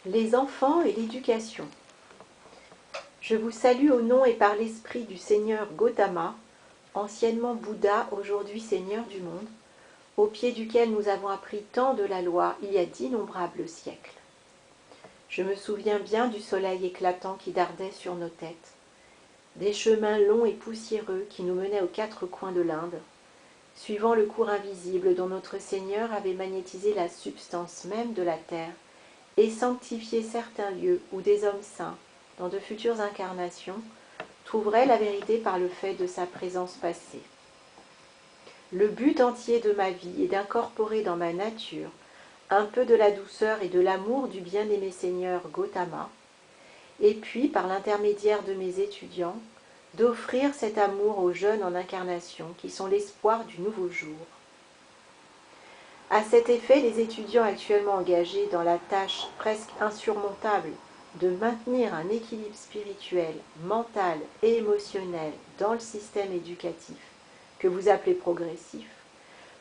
Les enfants et l'éducation. Je vous salue au nom et par l'esprit du Seigneur Gautama, anciennement Bouddha, aujourd'hui Seigneur du monde, au pied duquel nous avons appris tant de la loi il y a d'innombrables siècles. Je me souviens bien du soleil éclatant qui dardait sur nos têtes, des chemins longs et poussiéreux qui nous menaient aux quatre coins de l'Inde, suivant le cours invisible dont notre Seigneur avait magnétisé la substance même de la terre et sanctifié certains lieux où des hommes saints, dans de futures incarnations, trouveraient la vérité par le fait de sa présence passée. Le but entier de ma vie est d'incorporer dans ma nature un peu de la douceur et de l'amour du bien-aimé Seigneur Gautama, et puis, par l'intermédiaire de mes étudiants, d'offrir cet amour aux jeunes en incarnation qui sont l'espoir du nouveau jour. À cet effet, les étudiants actuellement engagés dans la tâche presque insurmontable de maintenir un équilibre spirituel, mental et émotionnel dans le système éducatif, que vous appelez progressif,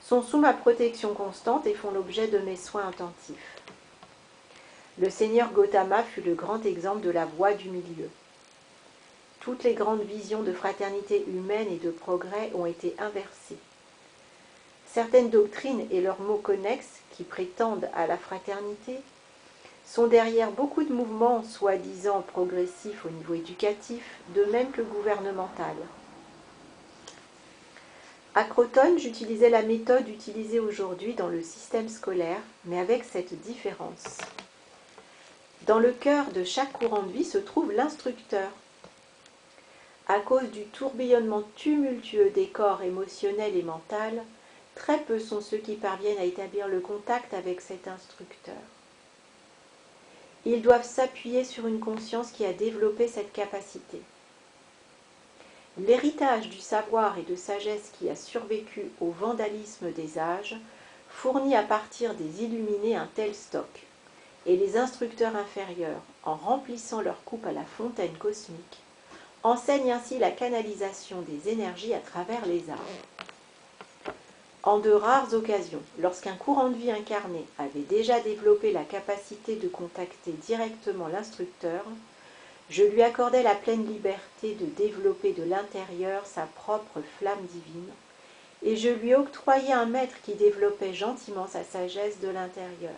sont sous ma protection constante et font l'objet de mes soins attentifs. Le Seigneur Gautama fut le grand exemple de la voie du milieu. Toutes les grandes visions de fraternité humaine et de progrès ont été inversées. Certaines doctrines et leurs mots connexes, qui prétendent à la fraternité, sont derrière beaucoup de mouvements soi-disant progressifs au niveau éducatif, de même que gouvernemental. À Crotone, j'utilisais la méthode utilisée aujourd'hui dans le système scolaire, mais avec cette différence. Dans le cœur de chaque courant de vie se trouve l'instructeur. À cause du tourbillonnement tumultueux des corps émotionnels et mentaux, très peu sont ceux qui parviennent à établir le contact avec cet instructeur. Ils doivent s'appuyer sur une conscience qui a développé cette capacité. L'héritage du savoir et de sagesse qui a survécu au vandalisme des âges fournit à partir des illuminés un tel stock, et les instructeurs inférieurs, en remplissant leur coupe à la fontaine cosmique, enseignent ainsi la canalisation des énergies à travers les arts. En de rares occasions, lorsqu'un courant de vie incarné avait déjà développé la capacité de contacter directement l'instructeur, je lui accordais la pleine liberté de développer de l'intérieur sa propre flamme divine, et je lui octroyais un maître qui développait gentiment sa sagesse de l'intérieur.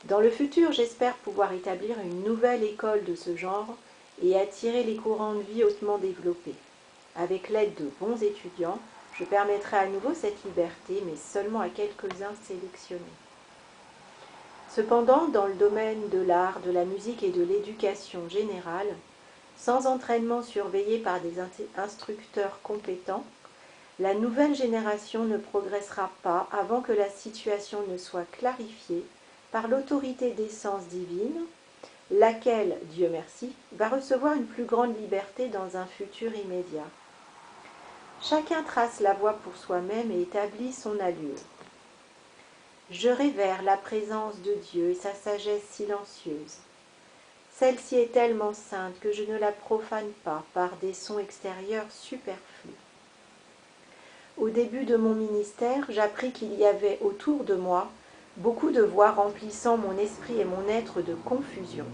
Dans le futur, j'espère pouvoir établir une nouvelle école de ce genre et attirer les courants de vie hautement développés. Avec l'aide de bons étudiants, je permettrai à nouveau cette liberté, mais seulement à quelques-uns sélectionnés. Cependant, dans le domaine de l'art, de la musique et de l'éducation générale, sans entraînement surveillé par des instructeurs compétents, la nouvelle génération ne progressera pas avant que la situation ne soit clarifiée par l'autorité d'essence divine, laquelle, Dieu merci, va recevoir une plus grande liberté dans un futur immédiat. Chacun trace la voie pour soi-même et établit son allure. Je révère la présence de Dieu et sa sagesse silencieuse. Celle-ci est tellement sainte que je ne la profane pas par des sons extérieurs superflus. Au début de mon ministère, j'appris qu'il y avait autour de moi beaucoup de voix remplissant mon esprit et mon être de confusion.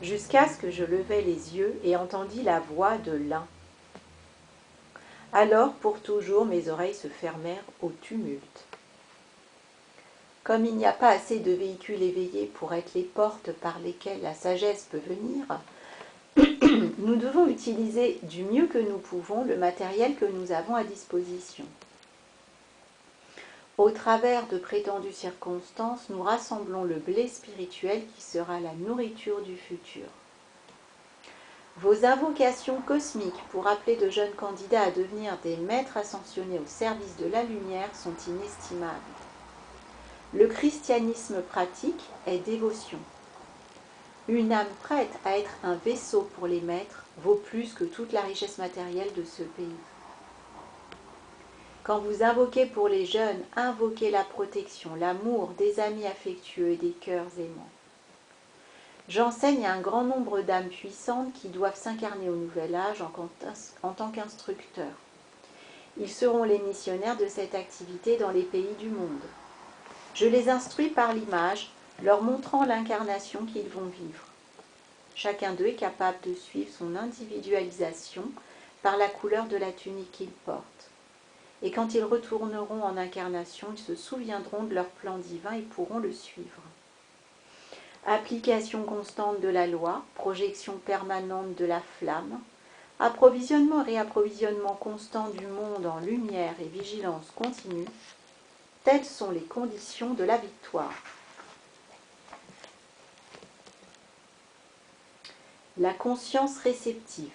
Jusqu'à ce que je levai les yeux et entendis la voix de l'un. Alors, pour toujours, mes oreilles se fermèrent au tumulte. Comme il n'y a pas assez de véhicules éveillés pour être les portes par lesquelles la sagesse peut venir, nous devons utiliser du mieux que nous pouvons le matériel que nous avons à disposition. Au travers de prétendues circonstances, nous rassemblons le blé spirituel qui sera la nourriture du futur. Vos invocations cosmiques pour appeler de jeunes candidats à devenir des maîtres ascensionnés au service de la lumière sont inestimables. Le christianisme pratique est dévotion. Une âme prête à être un vaisseau pour les maîtres vaut plus que toute la richesse matérielle de ce pays. Quand vous invoquez pour les jeunes, invoquez la protection, l'amour des amis affectueux et des cœurs aimants. J'enseigne à un grand nombre d'âmes puissantes qui doivent s'incarner au nouvel âge en tant qu'instructeurs. Ils seront les missionnaires de cette activité dans les pays du monde. Je les instruis par l'image, leur montrant l'incarnation qu'ils vont vivre. Chacun d'eux est capable de suivre son individualisation par la couleur de la tunique qu'ils portent. Et quand ils retourneront en incarnation, ils se souviendront de leur plan divin et pourront le suivre. Application constante de la loi, projection permanente de la flamme, approvisionnement et réapprovisionnement constant du monde en lumière et vigilance continue, telles sont les conditions de la victoire. La conscience réceptive.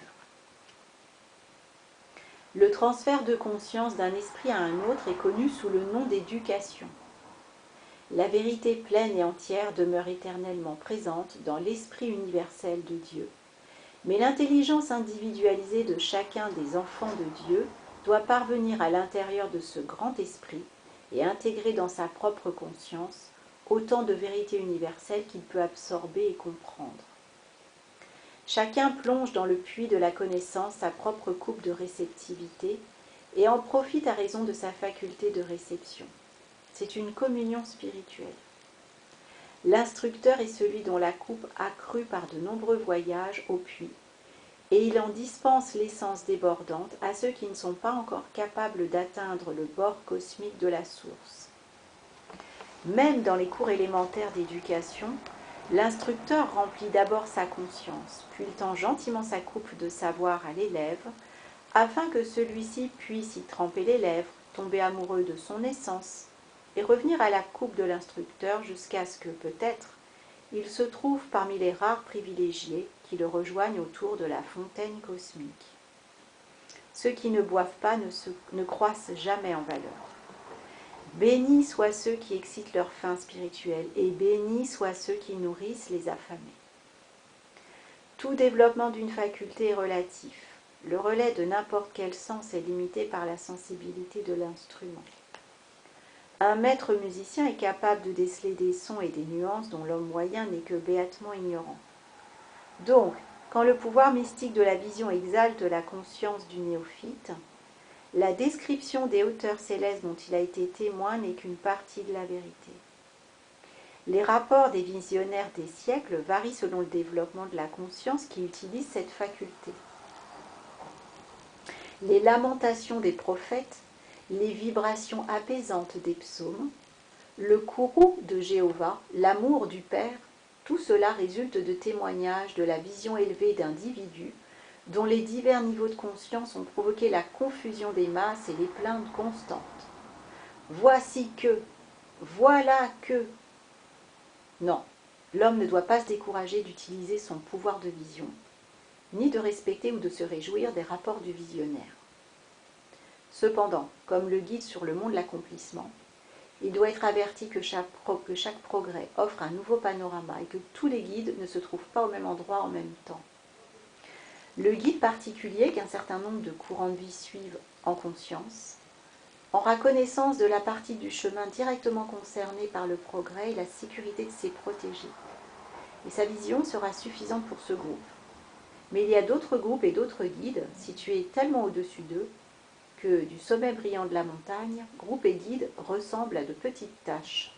Le transfert de conscience d'un esprit à un autre est connu sous le nom d'éducation. La vérité pleine et entière demeure éternellement présente dans l'esprit universel de Dieu. Mais l'intelligence individualisée de chacun des enfants de Dieu doit parvenir à l'intérieur de ce grand esprit et intégrer dans sa propre conscience autant de vérité universelle qu'il peut absorber et comprendre. Chacun plonge dans le puits de la connaissance sa propre coupe de réceptivité et en profite à raison de sa faculté de réception. C'est une communion spirituelle. L'instructeur est celui dont la coupe a cru par de nombreux voyages au puits, et il en dispense l'essence débordante à ceux qui ne sont pas encore capables d'atteindre le bord cosmique de la source. Même dans les cours élémentaires d'éducation, l'instructeur remplit d'abord sa conscience, puis il tend gentiment sa coupe de savoir à l'élève, afin que celui-ci puisse y tremper les lèvres, tomber amoureux de son essence, et revenir à la coupe de l'instructeur jusqu'à ce que, peut-être, il se trouve parmi les rares privilégiés qui le rejoignent autour de la fontaine cosmique. Ceux qui ne boivent pas ne croissent jamais en valeur. Bénis soient ceux qui excitent leur faim spirituelle, et bénis soient ceux qui nourrissent les affamés. Tout développement d'une faculté est relatif. Le relais de n'importe quel sens est limité par la sensibilité de l'instrument. Un maître musicien est capable de déceler des sons et des nuances dont l'homme moyen n'est que béatement ignorant. Donc, quand le pouvoir mystique de la vision exalte la conscience du néophyte, la description des hauteurs célestes dont il a été témoin n'est qu'une partie de la vérité. Les rapports des visionnaires des siècles varient selon le développement de la conscience qui utilise cette faculté. Les lamentations des prophètes, les vibrations apaisantes des psaumes, le courroux de Jéhovah, l'amour du Père, tout cela résulte de témoignages de la vision élevée d'individus dont les divers niveaux de conscience ont provoqué la confusion des masses et les plaintes constantes. Voici que, voilà que. Non, l'homme ne doit pas se décourager d'utiliser son pouvoir de vision, ni de respecter ou de se réjouir des rapports du visionnaire. Cependant, comme le guide sur le mont de l'accomplissement, il doit être averti que chaque progrès offre un nouveau panorama et que tous les guides ne se trouvent pas au même endroit en même temps. Le guide particulier qu'un certain nombre de courants de vie suivent en conscience aura connaissance de la partie du chemin directement concernée par le progrès et la sécurité de ses protégés. Et sa vision sera suffisante pour ce groupe. Mais il y a d'autres groupes et d'autres guides situés tellement au-dessus d'eux que, du sommet brillant de la montagne, groupe et guide ressemblent à de petites taches.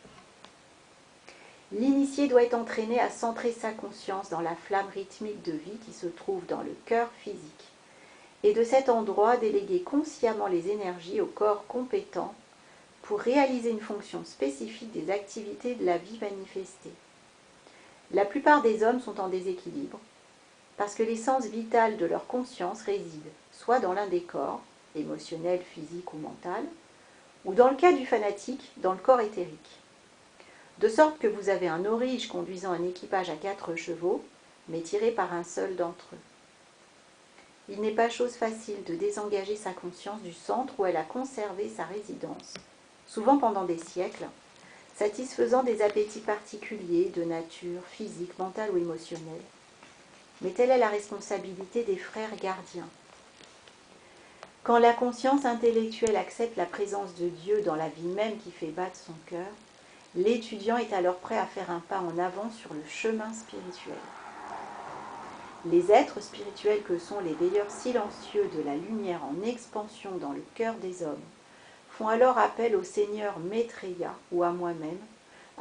L'initié doit être entraîné à centrer sa conscience dans la flamme rythmique de vie qui se trouve dans le cœur physique, et de cet endroit déléguer consciemment les énergies au corps compétent pour réaliser une fonction spécifique des activités de la vie manifestée. La plupart des hommes sont en déséquilibre, parce que l'essence vitale de leur conscience réside soit dans l'un des corps, émotionnel, physique ou mental, ou dans le cas du fanatique, dans le corps éthérique. De sorte que vous avez un aurige conduisant un équipage à 4 chevaux, mais tiré par un seul d'entre eux. Il n'est pas chose facile de désengager sa conscience du centre où elle a conservé sa résidence, souvent pendant des siècles, satisfaisant des appétits particuliers de nature physique, mentale ou émotionnelle. Mais telle est la responsabilité des frères gardiens. Quand la conscience intellectuelle accepte la présence de Dieu dans la vie même qui fait battre son cœur, l'étudiant est alors prêt à faire un pas en avant sur le chemin spirituel. Les êtres spirituels que sont les veilleurs silencieux de la lumière en expansion dans le cœur des hommes font alors appel au Seigneur Maitreya ou à moi-même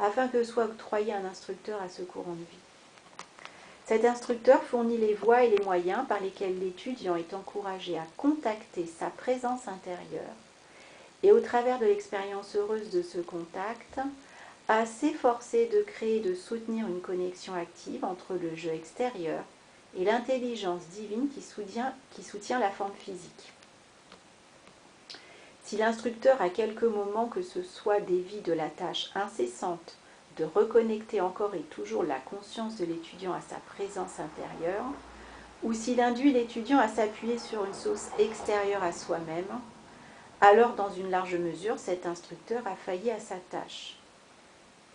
afin que soit octroyé un instructeur à ce courant de vie. Cet instructeur fournit les voies et les moyens par lesquels l'étudiant est encouragé à contacter sa présence intérieure et au travers de l'expérience heureuse de ce contact, à s'efforcer de créer et de soutenir une connexion active entre le jeu extérieur et l'intelligence divine qui soutient la forme physique. Si l'instructeur à quelque moment que ce soit dévie de la tâche incessante de reconnecter encore et toujours la conscience de l'étudiant à sa présence intérieure, ou s'il induit l'étudiant à s'appuyer sur une source extérieure à soi-même, alors dans une large mesure, cet instructeur a failli à sa tâche.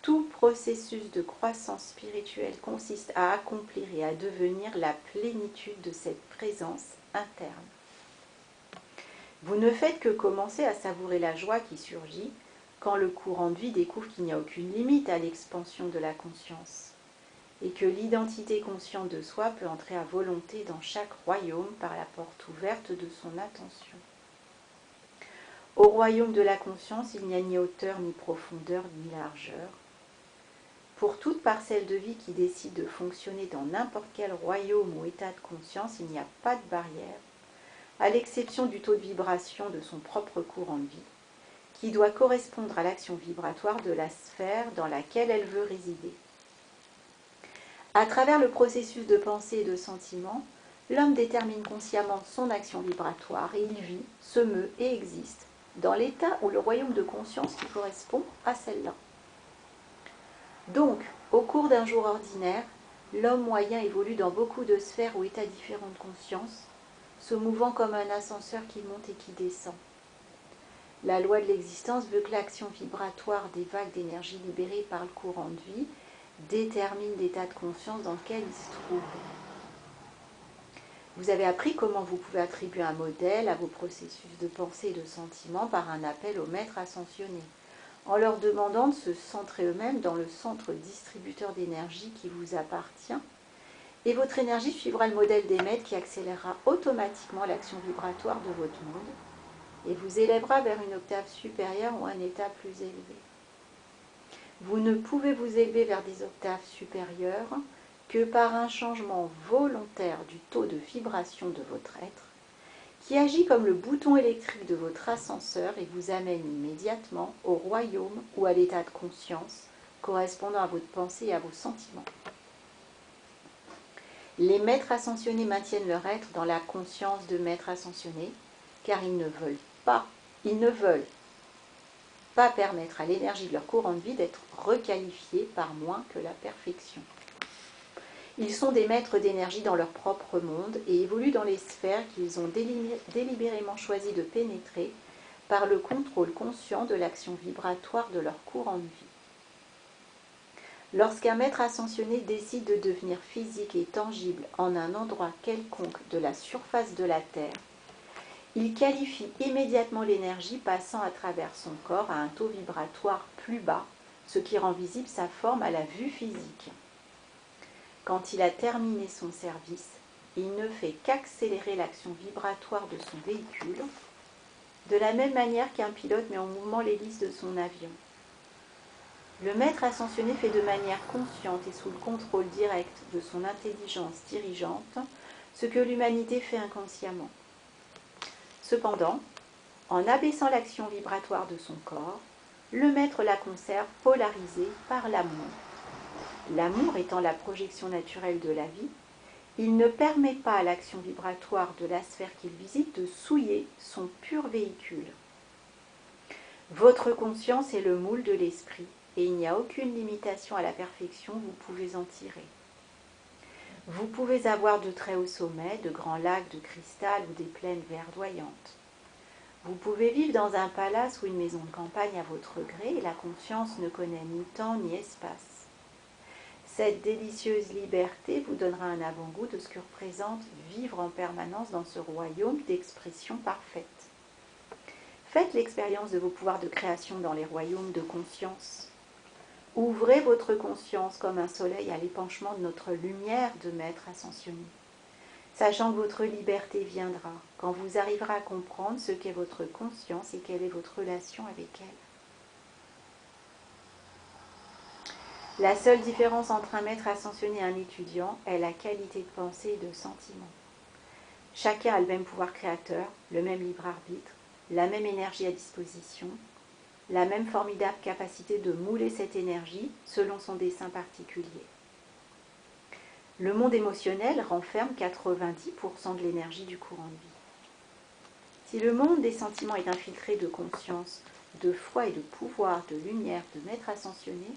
Tout processus de croissance spirituelle consiste à accomplir et à devenir la plénitude de cette présence interne. Vous ne faites que commencer à savourer la joie qui surgit quand le courant de vie découvre qu'il n'y a aucune limite à l'expansion de la conscience et que l'identité consciente de soi peut entrer à volonté dans chaque royaume par la porte ouverte de son attention. Au royaume de la conscience, il n'y a ni hauteur, ni profondeur, ni largeur. Pour toute parcelle de vie qui décide de fonctionner dans n'importe quel royaume ou état de conscience, il n'y a pas de barrière, à l'exception du taux de vibration de son propre courant de vie, qui doit correspondre à l'action vibratoire de la sphère dans laquelle elle veut résider. À travers le processus de pensée et de sentiment, l'homme détermine consciemment son action vibratoire et il vit, se meut et existe dans l'état ou le royaume de conscience qui correspond à celle-là. Donc, au cours d'un jour ordinaire, l'homme moyen évolue dans beaucoup de sphères ou états différents de conscience, se mouvant comme un ascenseur qui monte et qui descend. La loi de l'existence veut que l'action vibratoire des vagues d'énergie libérées par le courant de vie détermine l'état de conscience dans lequel il se trouve. Vous avez appris comment vous pouvez attribuer un modèle à vos processus de pensée et de sentiment par un appel au maître ascensionné, en leur demandant de se centrer eux-mêmes dans le centre distributeur d'énergie qui vous appartient, et votre énergie suivra le modèle des maîtres qui accélérera automatiquement l'action vibratoire de votre monde et vous élèvera vers une octave supérieure ou un état plus élevé. Vous ne pouvez vous élever vers des octaves supérieures que par un changement volontaire du taux de vibration de votre être, qui agit comme le bouton électrique de votre ascenseur et vous amène immédiatement au royaume ou à l'état de conscience correspondant à votre pensée et à vos sentiments. Les maîtres ascensionnés maintiennent leur être dans la conscience de maîtres ascensionnés, car ils ne veulent pas permettre à l'énergie de leur courant de vie d'être requalifiée par moins que la perfection. Ils sont des maîtres d'énergie dans leur propre monde et évoluent dans les sphères qu'ils ont délibérément choisi de pénétrer par le contrôle conscient de l'action vibratoire de leur courant de vie. Lorsqu'un maître ascensionné décide de devenir physique et tangible en un endroit quelconque de la surface de la Terre, il qualifie immédiatement l'énergie passant à travers son corps à un taux vibratoire plus bas, ce qui rend visible sa forme à la vue physique. Quand il a terminé son service, il ne fait qu'accélérer l'action vibratoire de son véhicule, de la même manière qu'un pilote met en mouvement l'hélice de son avion. Le maître ascensionné fait de manière consciente et sous le contrôle direct de son intelligence dirigeante ce que l'humanité fait inconsciemment. Cependant, en abaissant l'action vibratoire de son corps, le maître la conserve polarisée par l'amour. L'amour étant la projection naturelle de la vie, il ne permet pas à l'action vibratoire de la sphère qu'il visite de souiller son pur véhicule. Votre conscience est le moule de l'esprit, et il n'y a aucune limitation à la perfection vous pouvez en tirer. Vous pouvez avoir de très hauts sommets, de grands lacs de cristal ou des plaines verdoyantes. Vous pouvez vivre dans un palace ou une maison de campagne à votre gré, et la conscience ne connaît ni temps ni espace. Cette délicieuse liberté vous donnera un avant-goût de ce que représente vivre en permanence dans ce royaume d'expression parfaite. Faites l'expérience de vos pouvoirs de création dans les royaumes de conscience. Ouvrez votre conscience comme un soleil à l'épanchement de notre lumière de maître ascensionné, sachant que votre liberté viendra quand vous arriverez à comprendre ce qu'est votre conscience et quelle est votre relation avec elle. La seule différence entre un maître ascensionné et un étudiant est la qualité de pensée et de sentiment. Chacun a le même pouvoir créateur, le même libre arbitre, la même énergie à disposition, la même formidable capacité de mouler cette énergie selon son dessein particulier. Le monde émotionnel renferme 90% de l'énergie du courant de vie. Si le monde des sentiments est infiltré de conscience, de foi et de pouvoir, de lumière, de maître ascensionné,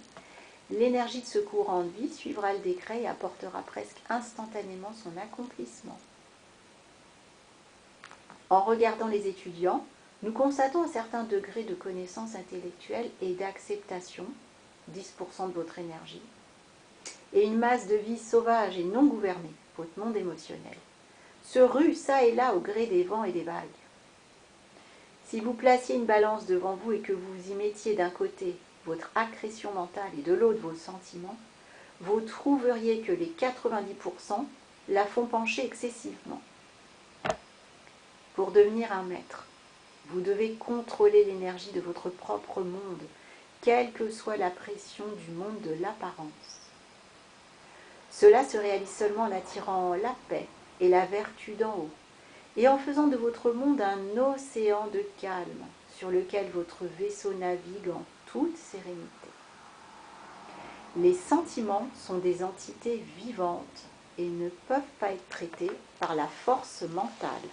l'énergie de ce courant de vie suivra le décret et apportera presque instantanément son accomplissement. En regardant les étudiants, nous constatons un certain degré de connaissance intellectuelle et d'acceptation, 10% de votre énergie, et une masse de vie sauvage et non gouvernée, votre monde émotionnel, se rue çà et là au gré des vents et des vagues. Si vous placiez une balance devant vous et que vous y mettiez d'un côté votre accrétion mentale et de l'autre vos sentiments, vous trouveriez que les 90% la font pencher excessivement. Pour devenir un maître, vous devez contrôler l'énergie de votre propre monde, quelle que soit la pression du monde de l'apparence. Cela se réalise seulement en attirant la paix et la vertu d'en haut, et en faisant de votre monde un océan de calme sur lequel votre vaisseau navigue en toute sérénité. Les sentiments sont des entités vivantes et ne peuvent pas être traités par la force mentale.